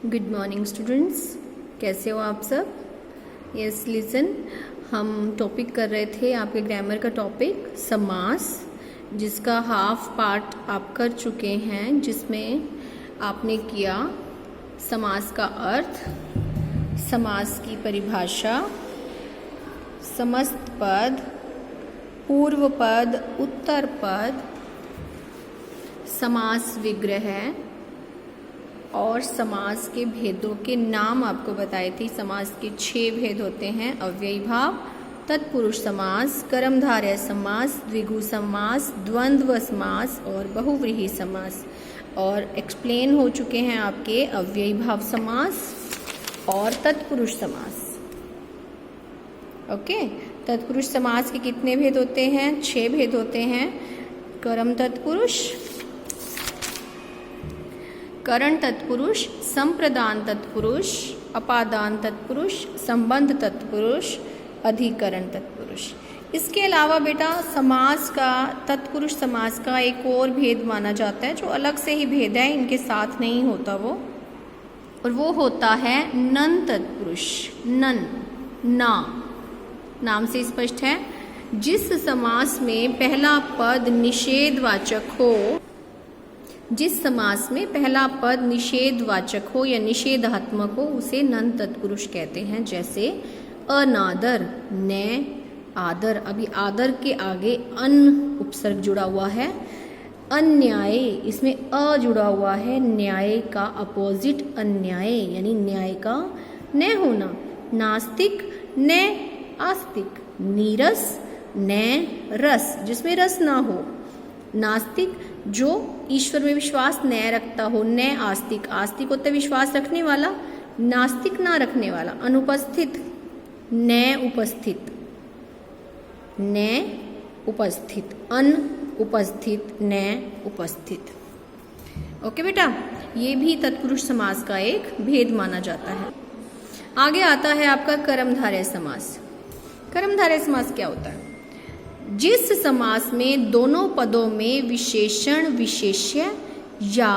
Good morning students, कैसे हो आप सब। यस लिसन, हम टॉपिक कर रहे थे आपके ग्रामर का टॉपिक समास, जिसका हाफ पार्ट आप कर चुके हैं, जिसमें आपने किया समास का अर्थ, समास की परिभाषा, समस्त पद, पूर्व पद, उत्तर पद, समास विग्रह और समास के भेदों के नाम आपको बताए थे। समास के 6 भेद होते हैं: अव्ययी भाव, तत्पुरुष समास, कर्मधारय समास, द्विगु समास, द्वंद्व समास और बहुव्रीहि समास। और एक्सप्लेन हो चुके हैं आपके अव्ययी भाव समास और तत्पुरुष समास। ओके, तत्पुरुष समास के कितने भेद होते हैं? 6 भेद होते हैं: कर्म तत्पुरुष, करण तत्पुरुष, संप्रदान तत्पुरुष, अपादान तत्पुरुष, संबंध तत्पुरुष, अधिकरण तत्पुरुष। इसके अलावा बेटा समास का, तत्पुरुष समास का एक और भेद माना जाता है, जो अलग से ही भेद है, इनके साथ नहीं होता वो, और वो होता है नन तत्पुरुष। नन, ना, नाम से स्पष्ट है। जिस समास में पहला पद निषेधवाचक हो, जिस समास में पहला पद निषेधवाचक हो या निषेधात्मक हो, उसे नन तत्पुरुष कहते हैं। जैसे अनादर, न, आदर, अभी आदर के आगे अन उपसर्ग जुड़ा हुआ है। अन्याय, इसमें अ जुड़ा हुआ है, न्याय का अपोजिट अन्याय, यानी न्याय का न होना। नास्तिक, न आस्तिक। नीरस, न रस, जिसमें रस ना हो। नास्तिक, जो ईश्वर में विश्वास न रखता हो। न आस्तिक, आस्तिक होता है विश्वास रखने वाला, नास्तिक ना रखने वाला। अनुपस्थित, न उपस्थित, न उपस्थित। अन उपस्थित, न उपस्थित। ओके बेटा, ये भी तत्पुरुष समास का एक भेद माना जाता है। आगे आता है आपका कर्मधारय समास। कर्मधारय समास क्या होता है? जिस समास में दोनों पदों में विशेषण विशेष्य या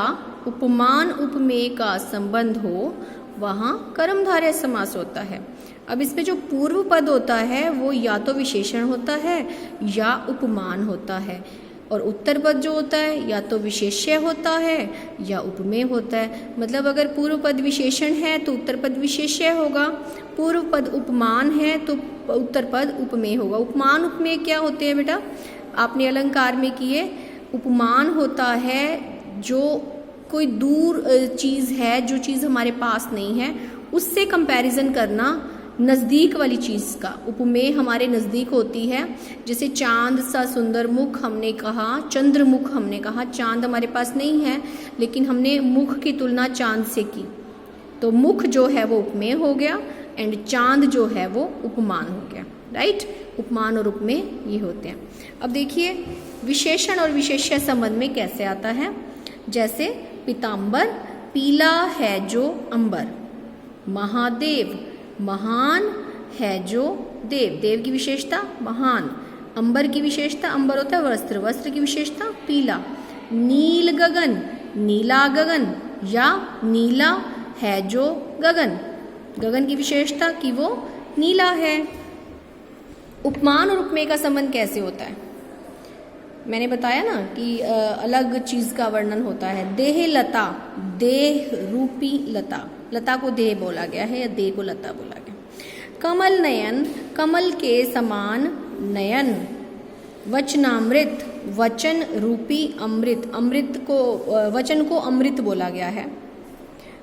उपमान उपमेय का संबंध हो, वहाँ कर्मधारय समास होता है। अब इसमें जो पूर्व पद होता है वो या तो विशेषण होता है या उपमान होता है, और उत्तर पद जो होता है या तो विशेष्य होता है या उपमेय होता है। मतलब अगर पूर्व पद विशेषण है तो उत्तर पद विशेष्य होगा, पूर्व पद उपमान है तो उत्तर पद उपमेय होगा। उपमान उपमेय क्या होते हैं बेटा? आपने अलंकार में किए। उपमान होता है जो कोई दूर चीज़ है, जो चीज़ हमारे पास नहीं है, उससे कंपैरिजन करना नज़दीक वाली चीज़ का। उपमेय हमारे नज़दीक होती है, जैसे चांद सा सुंदर मुख हमने कहा, चंद्रमुख हमने कहा। चांद हमारे पास नहीं है, लेकिन हमने मुख की तुलना चांद से की, तो मुख जो है वो उपमेय हो गया, एंड चांद जो है वो उपमान हो गया। राइट, उपमान और उपमेय ये होते हैं। अब देखिए विशेषण और विशेष्य संबंध में कैसे आता है। जैसे पीताम्बर, पीला है जो अंबर। महादेव, महान है जो देव, देव की विशेषता महान। अंबर की विशेषता, अंबर होता है वस्त्र, वस्त्र की विशेषता पीला। नील गगन, नीला गगन या नीला है जो गगन, गगन की विशेषता कि वो नीला है। उपमान और उपमेय का संबंध कैसे होता है? मैंने बताया ना कि अलग चीज का वर्णन होता है। देह लता, देह रूपी लता, लता को देह बोला गया है या देह को लता बोला गया। कमल नयन, कमल के समान नयन। वचनामृत, वचन रूपी अमृत, अमृत को, वचन को अमृत बोला गया है।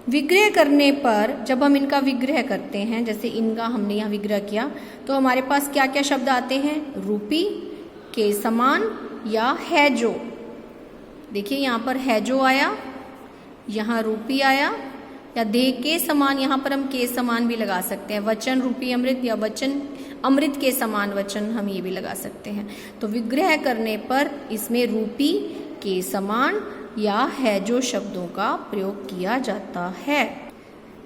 विग्रह करने पर, जब हम इनका विग्रह करते हैं, जैसे इनका हमने यहाँ विग्रह किया, तो हमारे पास क्या क्या शब्द आते हैं? रूपी, के समान या है जो। देखिए यहाँ पर है जो आया, यहाँ रूपी आया, या दे के समान, यहाँ पर हम के समान भी लगा सकते हैं। वचन रूपी अमृत या वचन अमृत के समान वचन, हम ये भी लगा सकते हैं। तो विग्रह करने पर इसमें रूपी, के समान या है जो शब्दों का प्रयोग किया जाता है।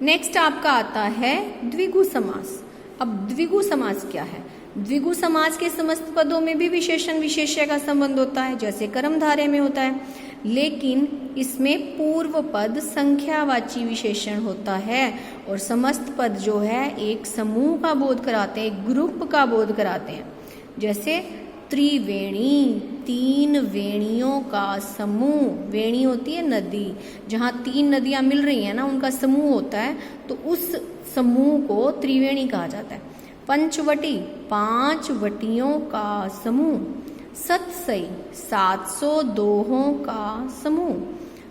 नेक्स्ट आपका आता है द्विगु समास। अब द्विगु समास क्या है? द्विगु समास के समस्त पदों में भी विशेषण विशेष्य का संबंध होता है, जैसे कर्मधारय में होता है। लेकिन इसमें पूर्व पद संख्यावाची विशेषण होता है और समस्त पद जो है एक समूह का बोध कराते हैं, एक ग्रुप का बोध कराते हैं। जैसे त्रिवेणी, 3 वेणियों का समूह। वेणी होती है नदी, जहाँ 3 नदियाँ मिल रही हैं ना, उनका समूह होता है, तो उस समूह को त्रिवेणी कहा जाता है। पंचवटी, 5 वटियों का समूह। सतसई, 702 का समूह।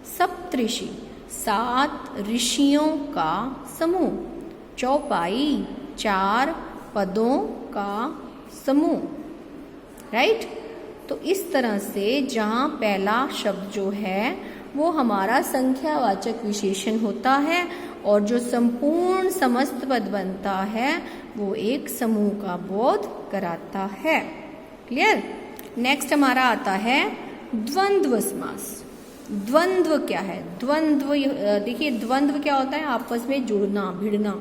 सप्तऋषि, 7 ऋषियों का समूह। चौपाई, 4 पदों का समूह। राइट? तो इस तरह से जहाँ पहला शब्द जो है वो हमारा संख्यावाचक विशेषण होता है और जो संपूर्ण समस्त पद बनता है वो एक समूह का बोध कराता है। क्लियर? नेक्स्ट हमारा आता है द्वंद्व समास। द्वंद्व क्या है? द्वंद्व, देखिए द्वंद्व क्या होता है? आपस में जुड़ना, भिड़ना।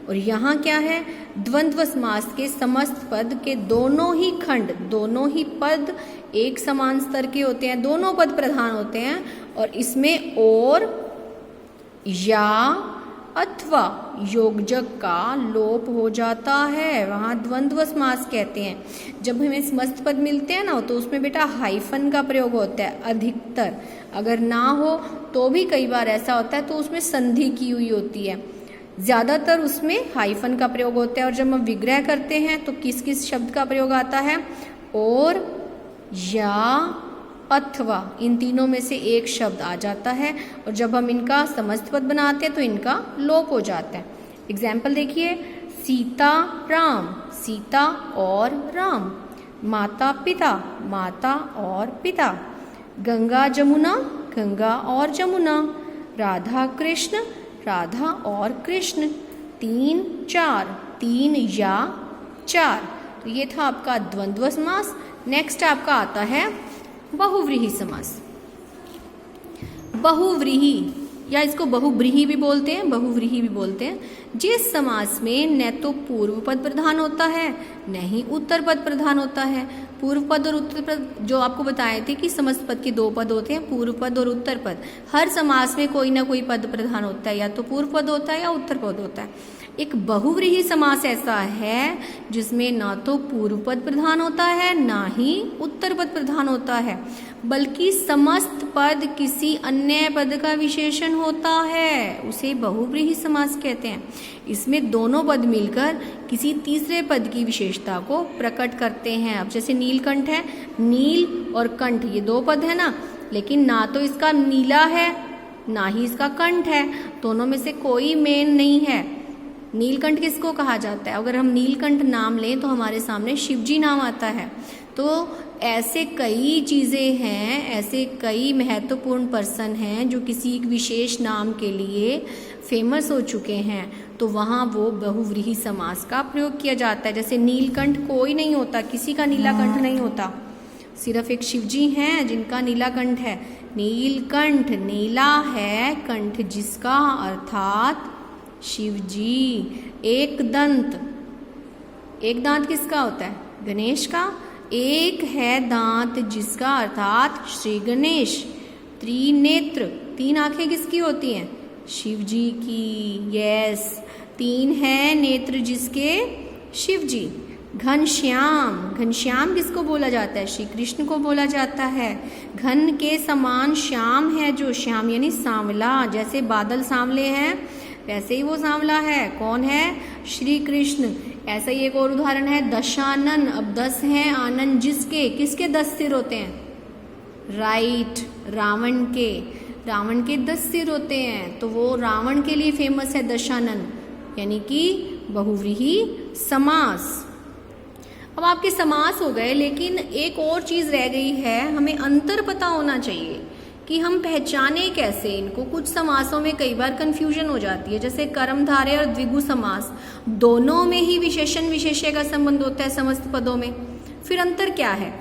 और यहाँ क्या है? द्वंद्व समास के समस्त पद के दोनों ही खंड, दोनों ही पद एक समान स्तर के होते हैं, दोनों पद प्रधान होते हैं और इसमें और, या, अथवा योगजक का लोप हो जाता है, वहाँ द्वंद्व समास कहते हैं। जब हमें समस्त पद मिलते हैं ना तो उसमें बेटा हाइफन का प्रयोग होता है अधिकतर। अगर ना हो तो भी कई बार ऐसा होता है तो उसमें संधि की हुई होती है, ज़्यादातर उसमें हाइफन का प्रयोग होता है। और जब हम विग्रह करते हैं तो किस किस शब्द का प्रयोग आता है? और, या, अथवा, इन तीनों में से एक शब्द आ जाता है और जब हम इनका समस्त पद बनाते हैं तो इनका लोप हो जाता है। एग्जाम्पल देखिए, सीता राम, सीता और राम। माता पिता, माता और पिता। गंगा जमुना, गंगा और जमुना। राधा कृष्ण, राधा और कृष्ण। 3 4, 3 या 4। तो ये था आपका द्वंद्व समास। नेक्स्ट आपका आता है बहुव्रीहि समास। बहुव्रीहि या इसको बहुब्रीहि भी बोलते हैं, बहुव्रीहि भी बोलते हैं, जिस समास में न तो पूर्व पद प्रधान होता है न ही उत्तर पद प्रधान होता है। पूर्व पद और उत्तर पद जो आपको बताए थे कि समस्त पद के 2 पद होते हैं, पूर्व पद और उत्तर पद। हर समास में कोई ना कोई पद प्रधान होता है, या तो पूर्व पद होता है या उत्तर पद होता है। एक बहुव्रीहि समास ऐसा है जिसमें ना तो पूर्व पद प्रधान होता है ना ही उत्तर पद प्रधान होता है, बल्कि समस्त पद किसी अन्य पद का विशेषण होता है, उसे बहुव्रीहि समास कहते हैं। इसमें दोनों पद मिलकर किसी तीसरे पद की विशेषता को प्रकट करते हैं। अब जैसे नीलकंठ है, नील और कंठ ये 2 पद है ना, लेकिन ना तो इसका नीला है ना ही इसका कंठ है, दोनों में से कोई मेन नहीं है। नीलकंठ किसको कहा जाता है? अगर हम नीलकंठ नाम लें तो हमारे सामने शिवजी नाम आता है। तो ऐसे कई चीज़ें हैं, ऐसे कई महत्वपूर्ण पर्सन हैं जो किसी एक विशेष नाम के लिए फेमस हो चुके हैं, तो वहाँ वो बहुव्रीहि समास का प्रयोग किया जाता है। जैसे नीलकंठ कोई नहीं होता, किसी का नीला कंठ नहीं होता, सिर्फ एक शिवजी हैं जिनका नीला कंठ है। नीलकंठ, नीला है कंठ जिसका, अर्थात शिवजी। एक दंत, एक दांत किसका होता है? गणेश का। एक है दांत जिसका, अर्थात श्री गणेश। त्रिनेत्र, 3 आंखें किसकी होती हैं? शिवजी की। यस, 3 है नेत्र जिसके? शिवजी। घनश्याम, घनश्याम किसको बोला जाता है? श्री कृष्ण को बोला जाता है। घन के समान श्याम है जो, श्याम यानी सांवला, जैसे बादल सांवले हैं वैसे ही वो सांवला है। कौन है? श्री कृष्ण। ऐसा ही एक और उदाहरण है दशानन। अब 10 हैं आनंद जिसके, किसके 10 सिर होते हैं? राइट, रावण के। रावण के 10 सिर होते हैं, तो वो रावण के लिए फेमस है दशानन, यानी कि बहुव्रीहि समास। अब आपके समास हो गए, लेकिन एक और चीज रह गई है, हमें अंतर पता होना चाहिए कि हम पहचाने कैसे इनको। कुछ समासों में कई बार कंफ्यूजन हो जाती है, जैसे कर्मधारय और द्विगु समास, दोनों में ही विशेषण विशेष्य का संबंध होता है समस्त पदों में। फिर अंतर क्या है?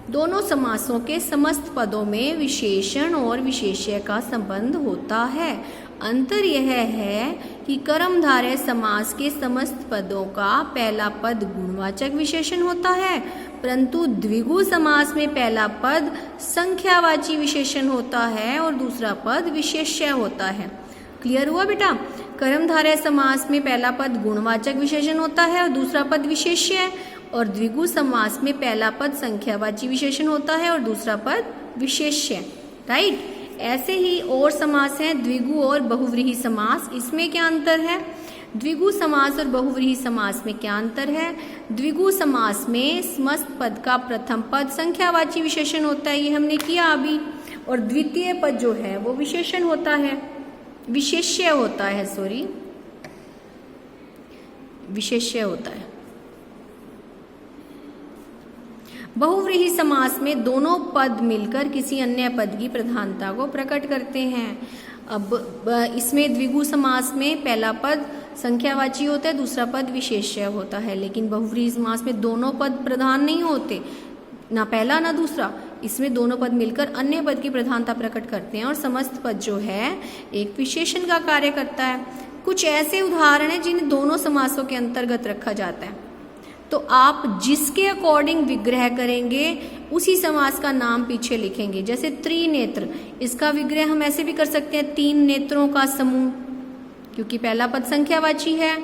दोनों समासों के समस्त पदों में विशेषण और विशेष्य का संबंध होता है। अंतर यह है कि कर्मधारय समास के समस्त पदों का पहला पद गुणवाचक विशेषण होता है, परंतु द्विगु समास में पहला पद संख्यावाची विशेषण होता है और दूसरा पद विशेष्य होता है। क्लियर हुआ बेटा? कर्मधारय समास में पहला पद गुणवाचक विशेषण होता है और दूसरा पद विशेष्य है, और द्विगु समास में पहला पद संख्यावाची विशेषण होता है और दूसरा पद विशेष्य। राइट? ऐसे ही और समास हैं द्विगु और बहुव्रीहि समास। इसमें क्या अंतर है? द्विगु समास और बहुव्रीहि समास में क्या अंतर है? द्विगु समास में समस्त पद का प्रथम पद संख्यावाची विशेषण होता है, ये हमने किया अभी, और द्वितीय पद जो है वो विशेषण होता है, विशेष्य होता है, सॉरी विशेष्य होता है। बहुव्रीहि समास में दोनों पद मिलकर किसी अन्य पद की प्रधानता को प्रकट करते हैं। अब इसमें द्विगु समास में पहला पद संख्यावाची होता है, दूसरा पद विशेष्य होता है, लेकिन बहुव्रीहि समास में दोनों पद प्रधान नहीं होते, ना पहला ना दूसरा। इसमें दोनों पद मिलकर अन्य पद की प्रधानता प्रकट करते हैं और समस्त पद जो है एक विशेषण का कार्य करता है। कुछ ऐसे उदाहरण हैं जिन्हें दोनों समासों के अंतर्गत रखा जाता है, तो आप जिसके अकॉर्डिंग विग्रह करेंगे उसी समास का नाम पीछे लिखेंगे। जैसे त्रिनेत्र, इसका विग्रह हम ऐसे भी कर सकते हैं तीन नेत्रों का समूह, क्योंकि पहला पद संख्यावाची है।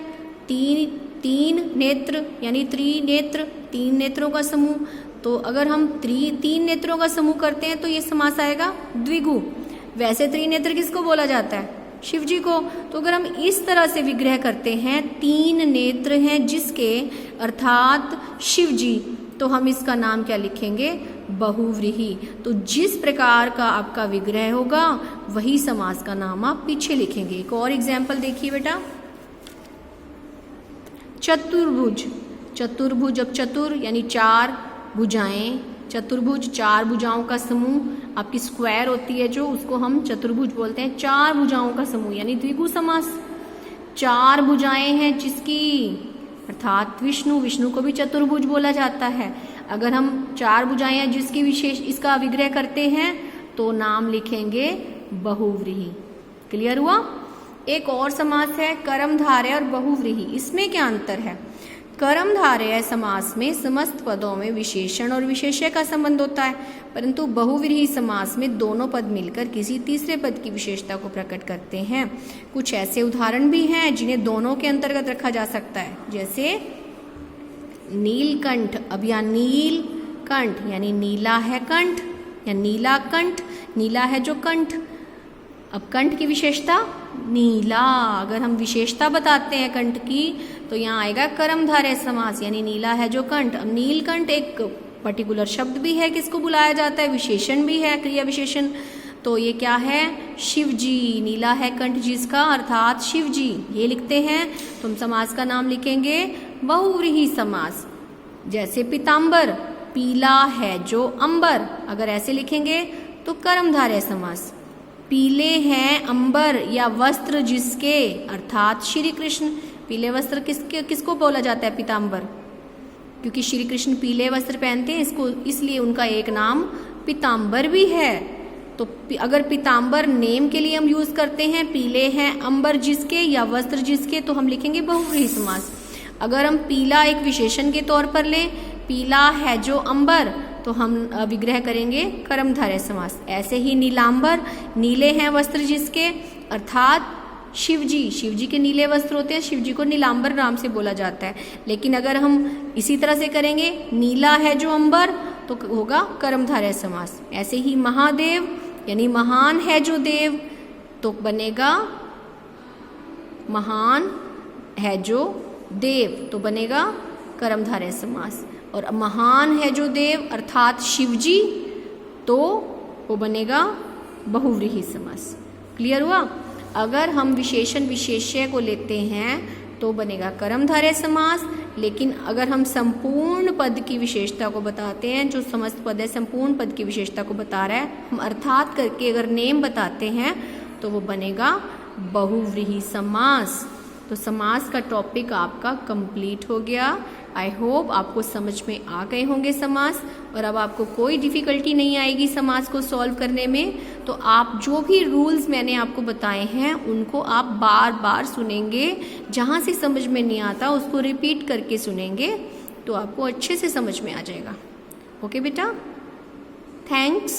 तीन नेत्र यानी त्रिनेत्र, तीन नेत्रों का समूह। तो अगर हम तीन नेत्रों का समूह करते हैं तो ये समास आएगा द्विगु। वैसे त्रिनेत्र किसको बोला जाता है? शिव जी को। तो अगर हम इस तरह से विग्रह करते हैं, तीन नेत्र हैं जिसके, अर्थात शिव जी, तो हम इसका नाम क्या लिखेंगे? बहुव्रीहि। तो जिस प्रकार का आपका विग्रह होगा वही समास का नाम आप पीछे लिखेंगे। एक और एग्जाम्पल देखिए बेटा, चतुर्भुज। चतुर्भुज, अब चतुर यानी चार भुजाएं, चतुर्भुज चार भुजाओं का समूह, आपकी स्क्वायर होती है जो, उसको हम चतुर्भुज बोलते हैं। चार भुजाओं का समूह यानी द्विगु समास। चार भुजाएं हैं जिसकी, अर्थात विष्णु, विष्णु को भी चतुर्भुज बोला जाता है। अगर हम चार भुजाएं हैं जिसकी विशेष इसका विग्रह करते हैं तो नाम लिखेंगे बहुव्रीहि। क्लियर हुआ? एक और समास है कर्मधारय और बहुव्रीहि। इसमें क्या अंतर है? कर्मधारय समास में समस्त पदों में विशेषण और विशेष्य का संबंध होता है, परंतु बहुव्रीहि समास में दोनों पद मिलकर किसी तीसरे पद की विशेषता को प्रकट करते हैं। कुछ ऐसे उदाहरण भी हैं जिन्हें दोनों के अंतर्गत रखा जा सकता है, जैसे नीलकंठ। अब यहाँ नीलकंठ यानी नीला है कंठ, या नीला कंठ, नीला है जो कंठ। अब कंठ की विशेषता नीला, अगर हम विशेषता बताते हैं कंठ की तो यहाँ आएगा कर्मधारय समास, यानी नीला है जो कंठ। अब नीलकंठ एक पर्टिकुलर शब्द भी है, किसको बुलाया जाता है? विशेषण भी है, क्रिया विशेषण। तो ये क्या है? शिव जी। नीला है कंठ जिसका, अर्थात शिव जी, ये लिखते हैं तो हम समास का नाम लिखेंगे बहुव्रीहि समास। जैसे पीताम्बर, पीला है जो अंबर, अगर ऐसे लिखेंगे तो कर्मधारय समास। पीले हैं अंबर या वस्त्र जिसके, अर्थात श्री कृष्ण। पीले वस्त्र किसको बोला जाता है? पीताम्बर, क्योंकि श्री कृष्ण पीले वस्त्र पहनते हैं, इसको इसलिए उनका एक नाम पीताम्बर भी है। तो अगर पीताम्बर नेम के लिए हम यूज करते हैं, पीले हैं अंबर जिसके या वस्त्र जिसके, तो हम लिखेंगे बहुव्रीहि समास। अगर हम पीला एक विशेषण के तौर पर लें, पीला है जो अंबर, तो हम विग्रह करेंगे कर्मधारय समास। ऐसे ही नीलांबर, नीले हैं वस्त्र जिसके, अर्थात शिव जी के नीले वस्त्र होते हैं, शिव जी को नीलांबर नाम से बोला जाता है। लेकिन अगर हम इसी तरह से करेंगे, नीला है जो अंबर, तो होगा कर्मधारय समास। ऐसे ही महादेव यानी महान है जो देव, तो बनेगा महान है जो देव, तो बनेगा कर्मधारय समास। और महान है जो देव अर्थात शिव जी, तो वो बनेगा बहुव्रीहि समास। क्लियर हुआ? अगर हम विशेषण विशेष्य को लेते हैं तो बनेगा कर्मधारय समास, लेकिन अगर हम संपूर्ण पद की विशेषता को बताते हैं, जो समस्त पद है संपूर्ण पद की विशेषता को बता रहा है, हम अर्थात करके अगर नेम बताते हैं तो वो बनेगा बहुव्रीहि समास। तो समास का टॉपिक आपका कंप्लीट हो गया। आई होप आपको समझ में आ गए होंगे समास, और अब आपको कोई डिफिकल्टी नहीं आएगी समास को सॉल्व करने में। तो आप जो भी रूल्स मैंने आपको बताए हैं उनको आप बार बार सुनेंगे, जहाँ से समझ में नहीं आता उसको रिपीट करके सुनेंगे, तो आपको अच्छे से समझ में आ जाएगा। ओके बेटा, थैंक्स।